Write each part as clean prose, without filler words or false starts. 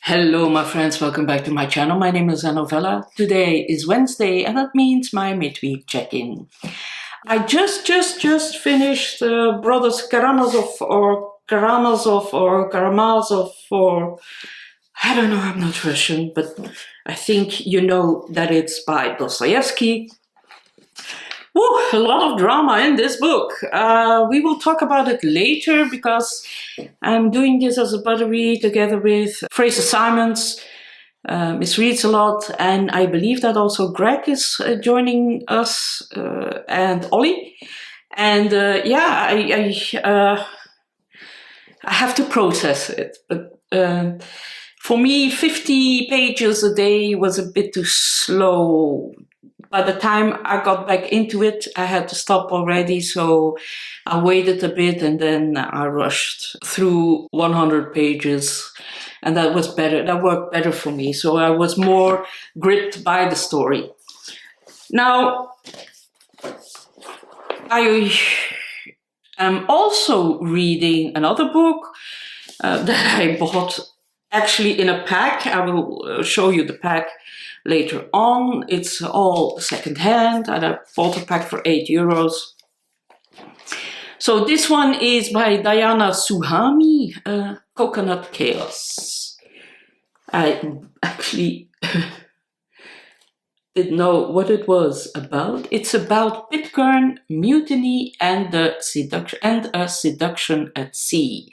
Hello my friends, welcome back to my channel. My name is Novella. Today is Wednesday and that means my midweek check-in. I just finished Brothers Karamazov or Karamazov or I don't know, I'm not Russian, but I think you know that it's by Dostoevsky. Woo, a lot of drama in this book. We will talk about it later because I'm doing this as a buddy together with Fraser Simons. Miss reads a lot, and I believe that also Greg is joining us and Ollie. And I have to process it. But for me, 50 pages a day was a bit too slow. By the time I got back into it, I had to stop already, so I waited a bit and then I rushed through 100 pages, and that was better. That worked better for me, so I was more gripped by the story. Now, I am also reading another book that I bought actually in a pack. I will show you the pack later on. It's all secondhand and I bought a pack for €8. So this one is by Diana Souhami, Coconut Chaos. I actually didn't know what it was about. It's about Pitcairn, mutiny and a seduction at sea.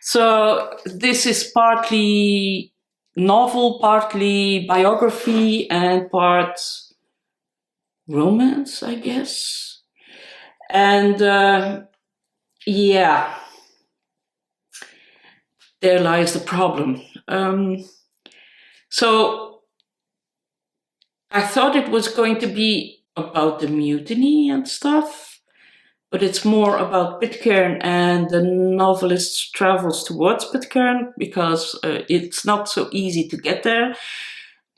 So this is partly novel, partly biography, and part romance, I guess. And yeah, there lies the problem. So I thought it was going to be about the mutiny and stuff, but it's more about Pitcairn, and the novelist travels towards Pitcairn because it's not so easy to get there,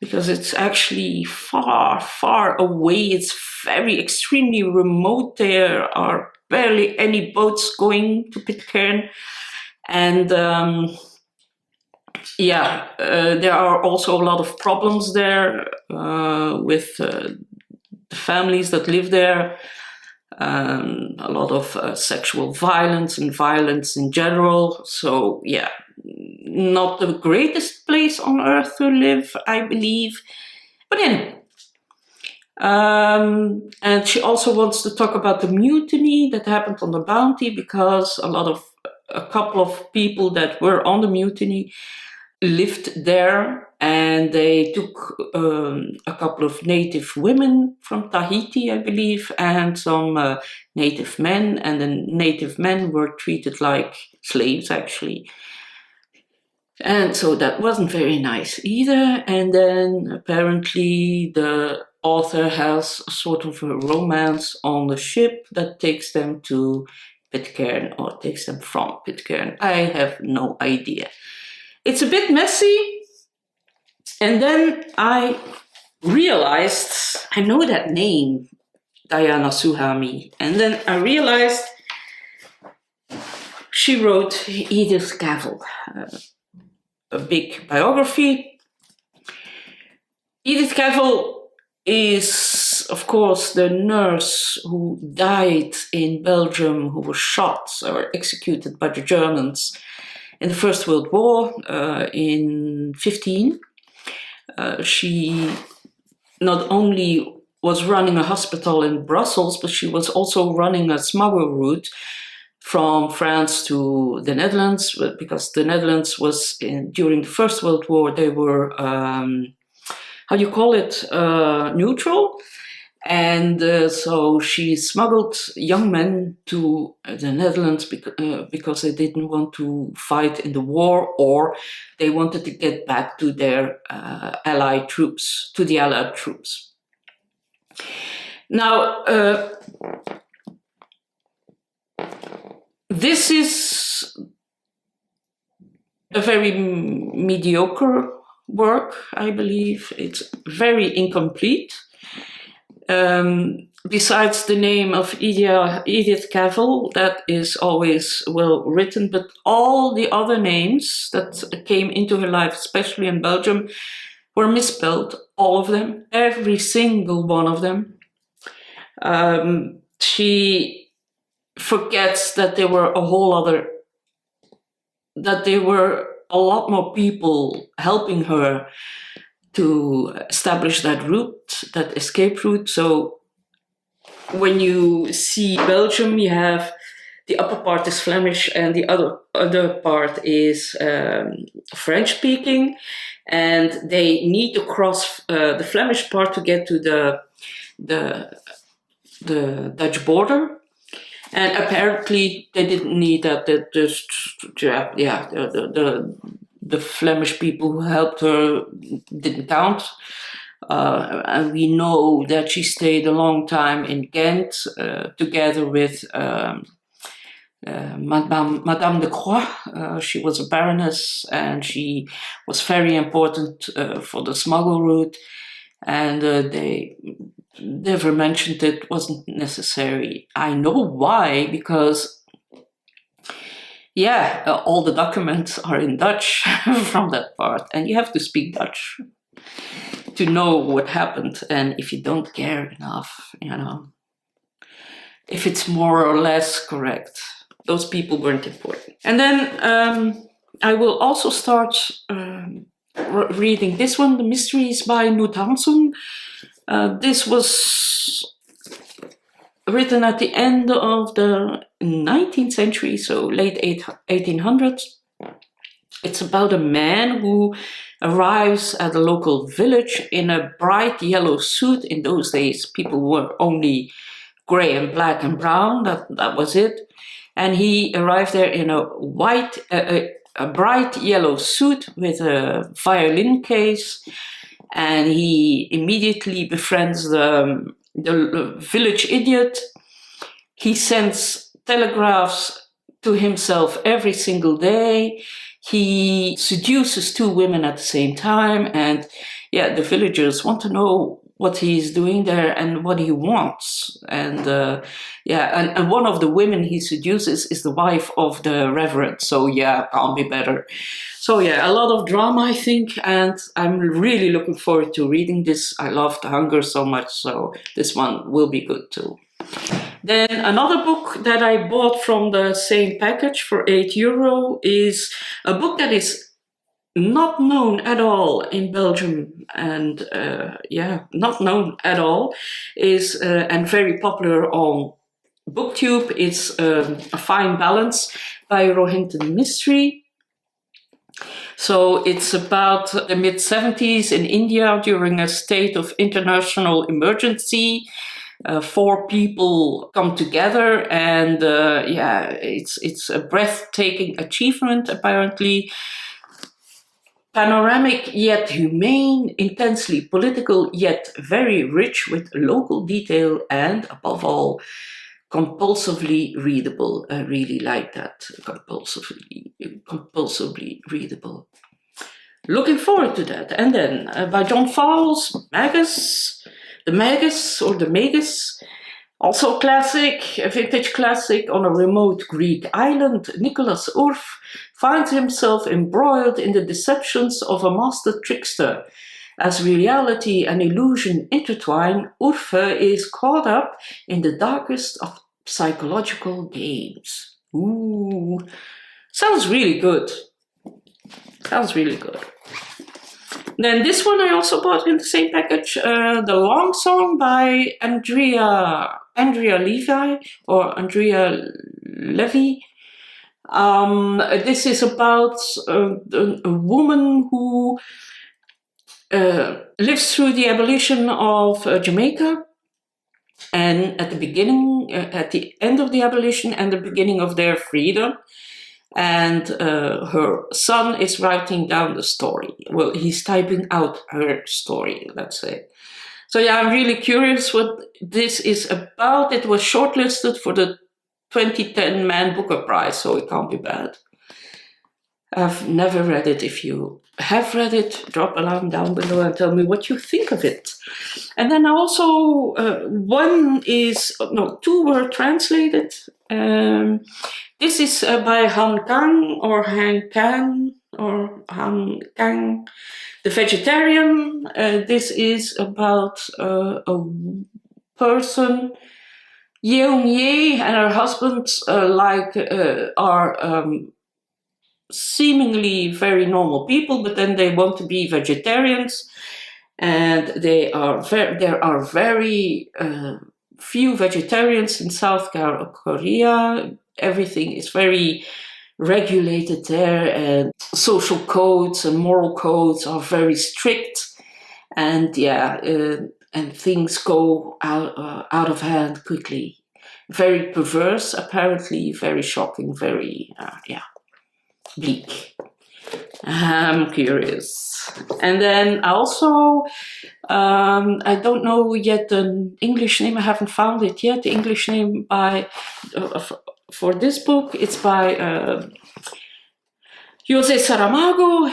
because it's actually far, far away. It's extremely remote. There are barely any boats going to Pitcairn. And there are also a lot of problems there with the families that live there. A lot of sexual violence and violence in general. So yeah, not the greatest place on earth to live, I believe. But anyway. And she also wants to talk about the mutiny that happened on the Bounty, because a couple of people that were on the mutiny lived there, and they took a couple of native women from Tahiti, I believe, and some native men, and the native men were treated like slaves, actually. And so that wasn't very nice either. And then apparently the author has a sort of a romance on the ship that takes them to Pitcairn, or takes them from Pitcairn. I have no idea. It's a bit messy. And then I realized, I know that name, Diana Souhami. And then I realized she wrote Edith Cavell, a big biography. Edith Cavell is, of course, the nurse who died in Belgium, who was shot or executed by the Germans in the First World War in 1915. She not only was running a hospital in Brussels, but she was also running a smuggle route from France to the Netherlands, because the Netherlands was, during the First World War, they were, neutral. And so she smuggled young men to the Netherlands because they didn't want to fight in the war, or they wanted to get back to their Allied troops, Now, this is a very mediocre work, I believe. It's very incomplete. Besides the name of Edith Cavell, that is always well written, but all the other names that came into her life, especially in Belgium, were misspelled. All of them, every single one of them. She forgets that there were a lot more people helping her to establish that route, that escape route. So when you see Belgium, you have the upper part is Flemish and the other part is French-speaking, and they need to cross the Flemish part to get to the Dutch border. And apparently they didn't need that. The Flemish people who helped her didn't count. And we know that she stayed a long time in Ghent together with Madame de Croix. She was a baroness and she was very important for the smuggle route. And they never mentioned it wasn't necessary. I know why, because all the documents are in Dutch from that part, and you have to speak Dutch to know what happened. And if you don't care enough, if it's more or less correct, those people weren't important. And then I will also start reading this one, The Mysteries by Knut Hamsun. This was written at the end of the 19th century, so late 1800s. It's about a man who arrives at a local village in a bright yellow suit. In those days, people were only gray and black and brown. That was it. And he arrived there in a bright yellow suit with a violin case. And he immediately befriends the village idiot. He sends telegraphs to himself every single day. He seduces two women at the same time. And the villagers want to know what he's doing there and what he wants. And and one of the women he seduces is the wife of the reverend. So can't be better. So a lot of drama, I think, and I'm really looking forward to reading this. I love The Hunger so much, so this one will be good too. Then another book that I bought from the same package for €8 is a book that is not known at all in Belgium, and not known at all, and very popular on BookTube. It's A Fine Balance by Rohinton Mistry. So it's about the mid-70s in India during a state of international emergency. 4 people come together, and it's a breathtaking achievement, apparently. Panoramic yet humane, intensely political yet very rich with local detail, and above all, compulsively readable. I really like that. Compulsively readable. Looking forward to that. And then by John Fowles, Magus, the Magus, also classic, a vintage classic. On a remote Greek island, Nicholas Urf finds himself embroiled in the deceptions of a master trickster. As reality and illusion intertwine, Urfe is caught up in the darkest of psychological games. Ooh, sounds really good. Then this one I also bought in the same package, The Long Song by Andrea Levy. This is about a woman who lives through the abolition of Jamaica, and at the end of the abolition and the beginning of their freedom. And her son is writing down the story. Well, he's typing out her story, let's say. So I'm really curious what this is about. It was shortlisted for the 2010 Man Booker Prize, so it can't be bad. I've never read it. If you have read it, drop a line down below and tell me what you think of it. And then also, two were translated. This is by Han Kang or Han Kang or Han Kang, the vegetarian. This is about a person, Yeung Ye and her husband are seemingly very normal people, but then they want to be vegetarians, and there are very few vegetarians in South Korea. Everything is very regulated there, and social codes and moral codes are very strict, and and things go out of hand quickly. Very perverse, apparently, very shocking, very bleak. I'm curious. And then also, I don't know yet the English name. I haven't found it yet. The English name for this book, it's by José Saramago,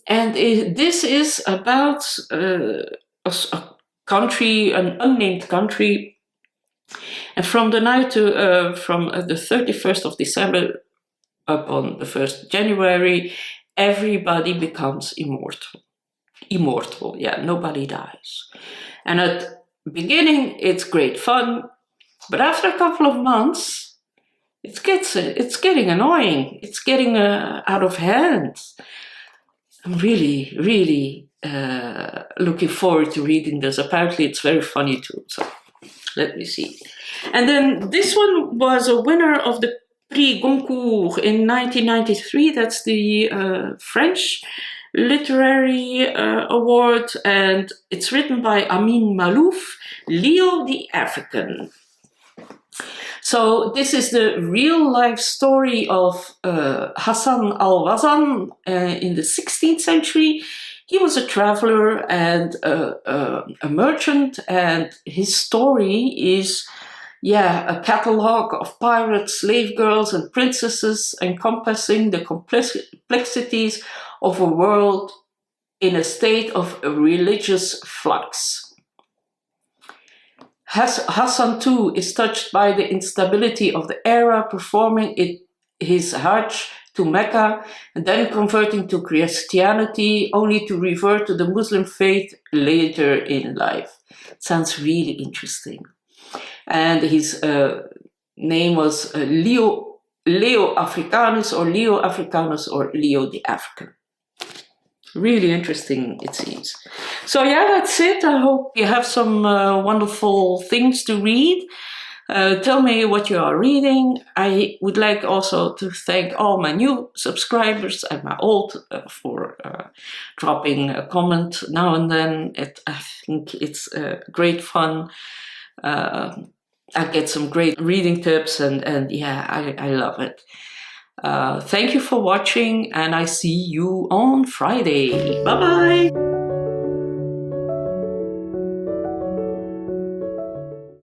and this is about a country, an unnamed country, and from the night from the 31st of December up on the 1st of January, everybody becomes immortal. Immortal, nobody dies. And at the beginning, it's great fun, but after a couple of months, it's getting annoying. It's getting out of hand. I'm really, really looking forward to reading this. Apparently, it's very funny too. So let me see. And then this one was a winner of the Prix Goncourt in 1993. That's the French literary award, and it's written by Amin Maloof, Leo the African. So this is the real life story of Hassan al-Wazan in the 16th century. He was a traveler and a merchant, and his story is a catalogue of pirates, slave girls and princesses, encompassing the complexities of a world in a state of religious flux. Hassan too is touched by the instability of the era, performing his Hajj to Mecca and then converting to Christianity, only to revert to the Muslim faith later in life. Sounds really interesting. And his name was Leo Africanus or Leo Africanus or Leo the African. Really interesting, it seems. So that's it. I hope you have some wonderful things to read. Tell me what you are reading. I would like also to thank all my new subscribers and my old for dropping a comment now and then. I think it's great fun. I get some great reading tips, and I love it. Thank you for watching, and I see you on Friday. Bye-bye!